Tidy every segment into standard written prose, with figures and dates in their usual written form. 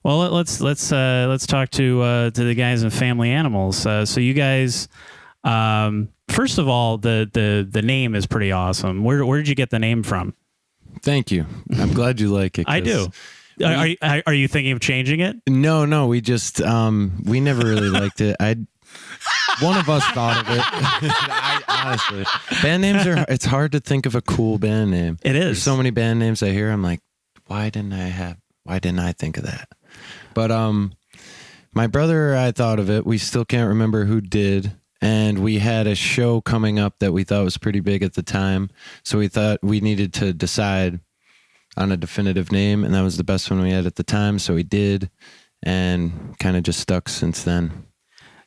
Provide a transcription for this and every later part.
Well, let's talk to the guys in Family Animals. So you guys, first of all, the name is pretty awesome. Where did you get the name from? Thank you. I'm glad you like it. I do. Are you thinking of changing it? No. We just we never really liked it. One of us thought of it. Honestly, band names it's hard to think of a cool band name. It is. There's so many band names I hear. I'm like, why didn't I think of that? But my brother, I thought of it. We still can't remember who did. And we had a show coming up that we thought was pretty big at the time. So we thought we needed to decide on a definitive name. And that was the best one we had at the time. So we did, and kind of just stuck since then.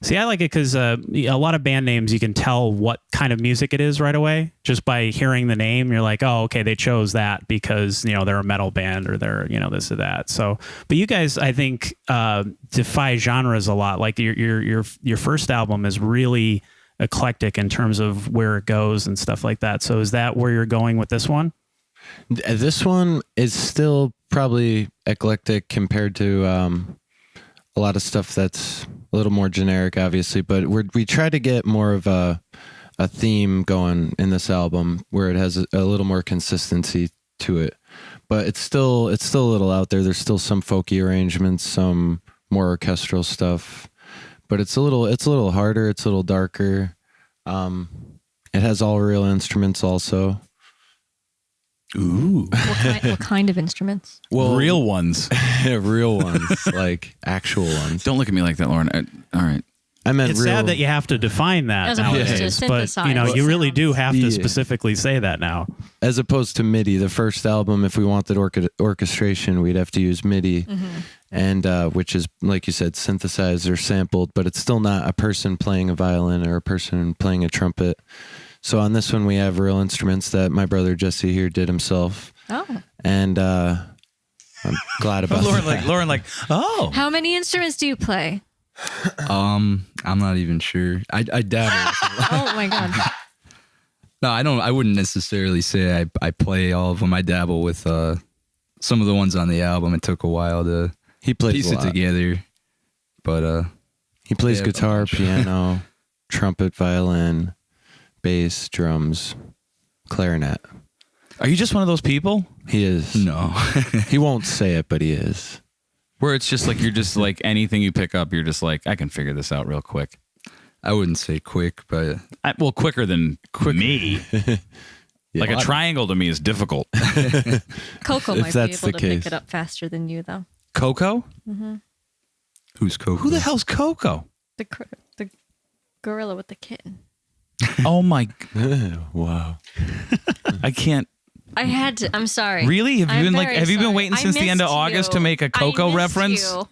See, I like it because a lot of band names, you can tell what kind of music it is right away. Just by hearing the name, you're like, oh, okay, they chose that because, they're a metal band or they're, this or that. So, but you guys, I think, defy genres a lot. Like your first album is really eclectic in terms of where it goes and stuff like that. So is that where you're going with this one? This one is still probably eclectic compared to a lot of stuff that's a little more generic, obviously, but we try to get more of a theme going in this album where it has a little more consistency to it. But it's still a little out there. There's still some folky arrangements, some more orchestral stuff, but it's a little harder. It's a little darker. It has all real instruments also. Ooh. What kind of instruments? Well, real ones. Real ones, like actual ones. Don't look at me like that, Lauren. All right. I meant it's real. sad that you have to define that as opposed nowadays, to synthesize. but you really do have to Yeah. specifically say that now. As opposed to MIDI. The first album, if we wanted orchestration, we'd have to use MIDI, and which is, like you said, synthesized or sampled, but it's still not a person playing a violin or a person playing a trumpet. So on this one, we have real instruments that my brother Jesse here did himself. Oh. And I'm glad about that. Lauren, oh. How many instruments do you play? I'm not even sure. I dabble. Oh my God. No, I wouldn't necessarily say I play all of them. I dabble with some of the ones on the album. It took a while to piece it together. But he plays guitar, piano, trumpet, violin, bass, drums, clarinet. Are you just one of those people? He is. no. He won't say it, but he is. Where it's just like, you're just like anything you pick up, you're just like, I can figure this out real quick. I wouldn't say quick, but Quicker than me. Like a triangle to me is difficult. Coco If might be that's able the to case. pick it up faster than you, though. Coco? who's Coco? Who the hell's Coco? The gorilla with the kitten. Oh my! Wow. I can't. I had to. I'm sorry. Really? Have you I'm been sorry. waiting since the end of missed August you. to make a Coco I missed reference? you.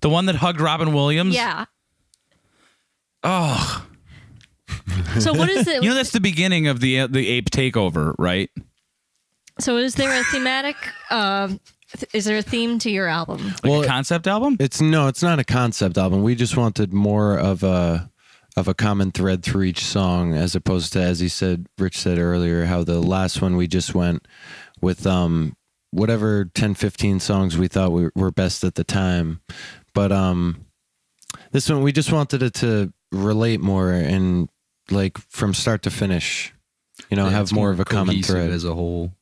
The one that hugged Robin Williams? Yeah. Oh. So what is it? That's the beginning of the ape takeover, right? So is there a thematic? Is there a theme to your album? Like a concept album? It's not a concept album. We just wanted more of a common thread through each song, as opposed to, as Rich said earlier, how the last one we just went with whatever 10, 15 songs we thought were best at the time. But this one we just wanted it to relate more and like from start to finish, have more of a common thread as a whole.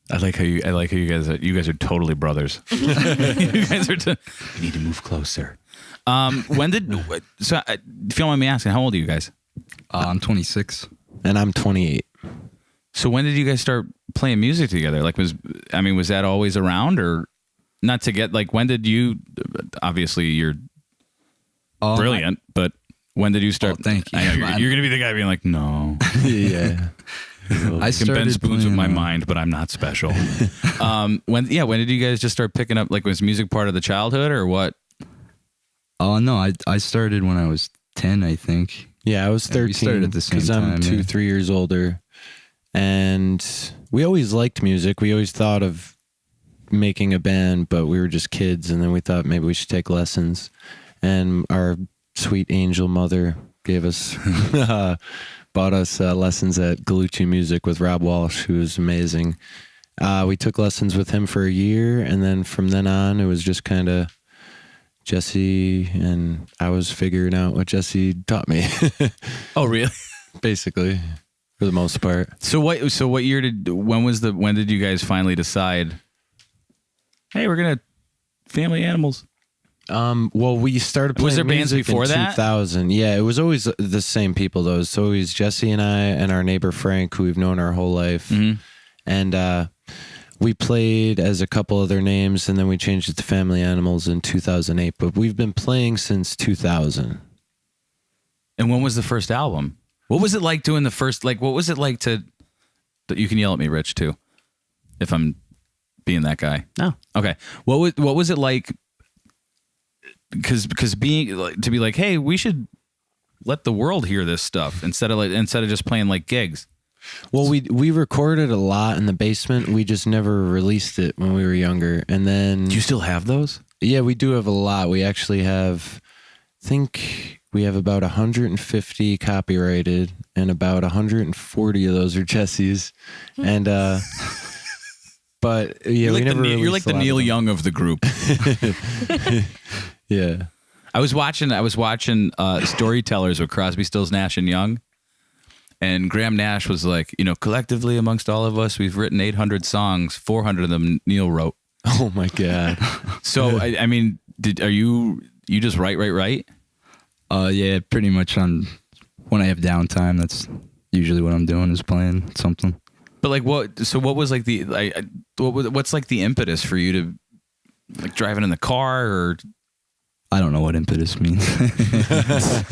I like how you guys are totally brothers. You guys are. You need to move closer. If you don't mind me asking, how old are you guys? I'm 26. and I'm 28. So when did you guys start playing music together? Like, was that always around, or not to get like, when did you, obviously you're brilliant, but when did you start? Oh, thank you. I know you're going to be the guy being like, no. Yeah. I can bend spoons with my mind, but I'm not special. When did you guys just start picking up, like, was music part of the childhood or what? Oh, no, I started when I was 10, I think. Yeah, I was 13. We started at the same time. I'm 2-3 years older. And we always liked music. We always thought of making a band, but we were just kids. And then we thought maybe we should take lessons. And our sweet angel mother gave us, bought us lessons at Gallucci Music with Rob Walsh, who was amazing. We took lessons with him for a year, and then from then on, it was just kind of Jesse, and I was figuring out what Jesse taught me. Oh, really? Basically, for the most part. So what year when did you guys finally decide, hey, we're gonna family animals? Well, we started playing Was there bands music before in that? 2000. Yeah, it was always the same people, though. So it was Jesse and I and our neighbor Frank, who we've known our whole life. Mm-hmm. And we played as a couple other names, and then we changed it to Family Animals in 2008. But we've been playing since 2000. And when was the first album? What was it like doing the first, like, what was it like to, you can yell at me, Rich, too, if I'm being that guy. No. Okay. What was it like? Because being to be like, hey, we should let the world hear this stuff instead of just playing like gigs. Well, we recorded a lot in the basement. We just never released it when we were younger. And then... Do you still have those? Yeah, we do have a lot. We actually have, I think we have about 150 copyrighted, and about 140 of those are Jesse's. And, but yeah, you're like the Neil Young of the group. Yeah. I was watching Storytellers with Crosby, Stills, Nash and Young. And Graham Nash was like, collectively amongst all of us, we've written 800 songs, 400 of them Neil wrote. Oh my God. So, I mean, are you just write? Yeah, pretty much when I have downtime, that's usually what I'm doing is playing something. But like what was like what's like the impetus for you to like driving in the car or? I don't know what impetus means.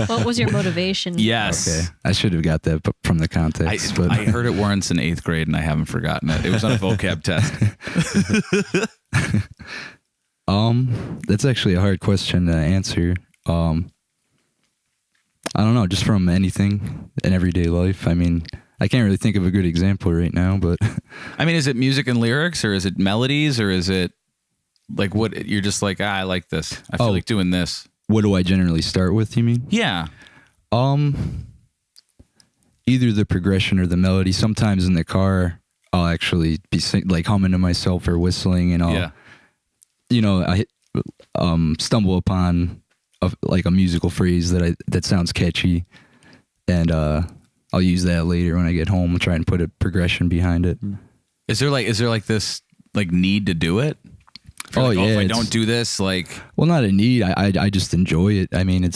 What was your motivation? Yes. Okay. I should have got that from the context. But I heard it once in 8th grade and I haven't forgotten it. It was on a vocab test. That's actually a hard question to answer. I don't know, just from anything in everyday life. I mean, I can't really think of a good example right now, but I mean, is it music and lyrics or is it melodies or is it like what you're just like, I like this. I feel like doing this. What do I generally start with, you mean? Yeah. Either the progression or the melody. Sometimes in the car, I'll actually be like humming to myself or whistling, and I'll, I stumble upon a musical phrase that sounds catchy, and I'll use that later when I get home and try and put a progression behind it. Is there like this like need to do it? Oh, yeah. If I don't do this, like... Well, not a need. I just enjoy it. I mean, I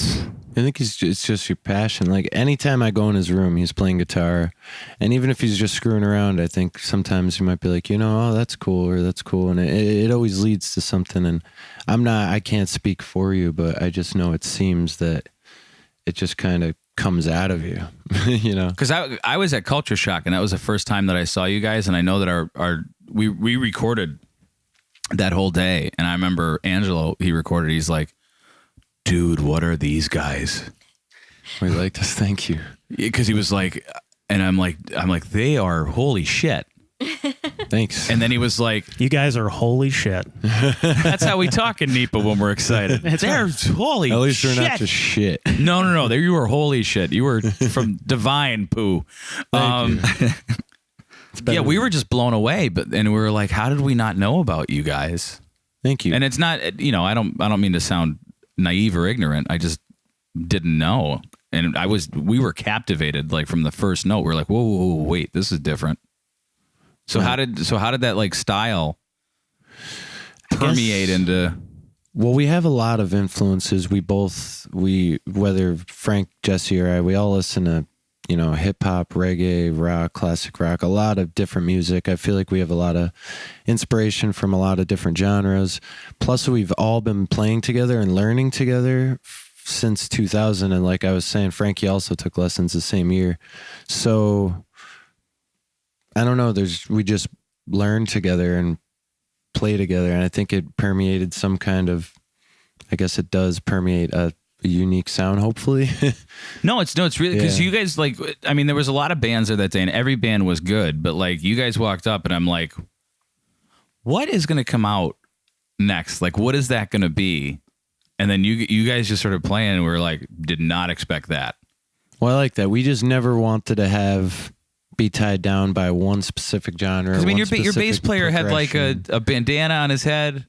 think it's just your passion. Like anytime I go in his room, he's playing guitar, and even if he's just screwing around, I think sometimes he might be like, oh, that's cool, or that's cool, and it always leads to something. And I can't speak for you, but I just know it seems that it just kind of comes out of you, Because I was at Culture Shock, and that was the first time that I saw you guys, and I know that we recorded that whole day, and I remember Angelo, he recorded, he's like, dude, what are these guys? We like this, thank you. Because he was like, and I'm like, they are holy shit. Thanks. And then he was like, you guys are holy shit. That's how we talk in NEPA when we're excited. They're holy shit. At least they're not just shit. No. You were holy shit. You were from divine poo. Thank you. Yeah, we were just blown away, and we were like, how did we not know about you guys? Thank you. And it's not, I don't mean to sound naive or ignorant. I just didn't know. And we were captivated like from the first note. We're like, whoa, wait, this is different. So how did that like style permeate into? Well, we have a lot of influences. Whether Frank, Jesse, or I, we all listen to, hip hop, reggae, rock, classic rock, a lot of different music. I feel like we have a lot of inspiration from a lot of different genres. Plus, we've all been playing together and learning together since 2000. And like I was saying, Frankie also took lessons the same year. So I don't know. We just learned together and play together. And I think it permeated some kind of, I guess it does permeate a unique sound, hopefully. No, it's really because you guys like, I mean, there was a lot of bands there that day and every band was good, but like you guys walked up and I'm like, what is going to come out next? Like, what is that going to be? And then you guys just started playing and we were like, did not expect that. Well, I like that. We just never wanted to have be tied down by one specific genre. Because I mean, one your bass specific player had like a progression. bandana on his head.